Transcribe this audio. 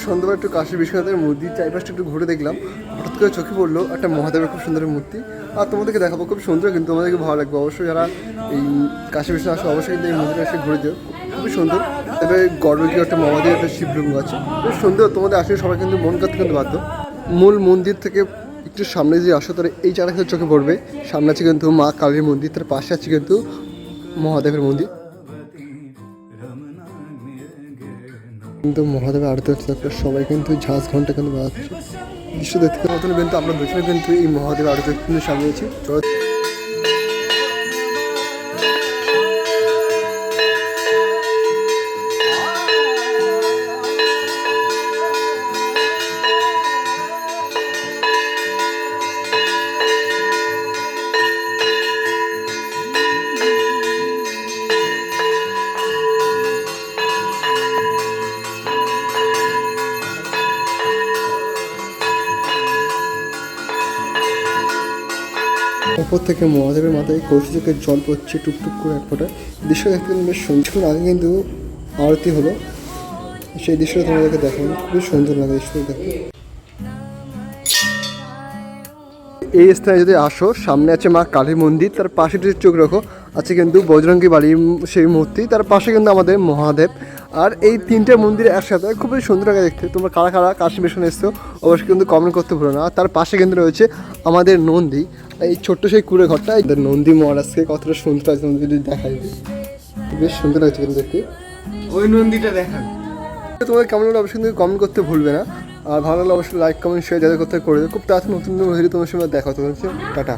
সন্ধ্যাবেলা একটু কাশী বিশ্বনাথের মূর্তি চারপাশটা একটু ঘুরে দেখলাম, হঠাৎ করে চোখে পড়লো একটা মহাদেবের খুব সুন্দর মূর্তি। আর তোমাদেরকে দেখাবো, খুব সুন্দর, কিন্তু তোমাদেরকে ভালো লাগবে অবশ্যই। যারা এই কাশী বিশ্বনাথ আসে অবশ্যই কিন্তু এই মন্দিরে এসে ঘুরে যেও, খুবই সুন্দর। তবে গর্বে কি একটা মহাদেব একটা শিবলিঙ্গ আছে, খুব সুন্দর। তোমাদের আসলে সবাই কিন্তু মন করতে কিন্তু বাধ্য। মূল মন্দির থেকে একটু সামনে যে আসো, তার এই জায়গাটা চোখে পড়বে। সামনে আছে কিন্তু মা কালীর মন্দির, তার পাশে আছে কিন্তু মহাদেবের মন্দির। কিন্তু মহাদেবের আরতি হচ্ছে, সবাই কিন্তু ঝাঁজ ঘন্টা কিন্তু বাজাচ্ছে। দৃশ্য দেখতে মতন কিন্তু আমরা দুজনে কিন্তু এই মহাদেবের আরতি কিন্তু সামনেছি। ওপর থেকে মহাদেবের মাথায় কলসি থেকে জল পড়ছে টুকটুক করে এক ফোঁটা। দৃশ্য দেখতে কিন্তু বেশ সুন্দর। আগে কিন্তু আরতি হলো, সেই দৃশ্যটা তোমাদেরকে দেখানো, খুবই সুন্দর লাগে দৃশ্যটা দেখতে। এই স্থানে যদি আসো, সামনে আছে মা কালীর মন্দির, তার পাশে যদি চোখ রাখো আছে কিন্তু বজরঙ্গী বাড়ি সেই মূর্তি, তার পাশে কিন্তু আমাদের মহাদেব। আর এই তিনটে মন্দির একসাথে খুবই সুন্দর লাগে দেখতে। তোমরা কারা কারা কাশী বিশ্বনাথ এসছো অবশ্যই কিন্তু কমেন্ট করতে ভুলো না। আর তার পাশে কিন্তু রয়েছে আমাদের নন্দী, এই ছোট্ট সেই কুড়ে ঘরটা। নন্দী মহারাজকে কতটা সুন্দর আছে যদি দেখাই, বেশ সুন্দর লাগছে কিন্তু দেখতে। ওই নন্দীটা দেখান। তোমাদের কেমন লাগলো অবশ্যই কিন্তু কমেন্ট করতে ভুলবে না। আর ভালো লাগলে অবশ্যই লাইক কমেন্ট শেয়ার যাদের করতে করে দেবে। খুব তাড়াতাড়ি নতুন নতুন ভিডিও তোমার সঙ্গে দেখা হচ্ছে। টাটা।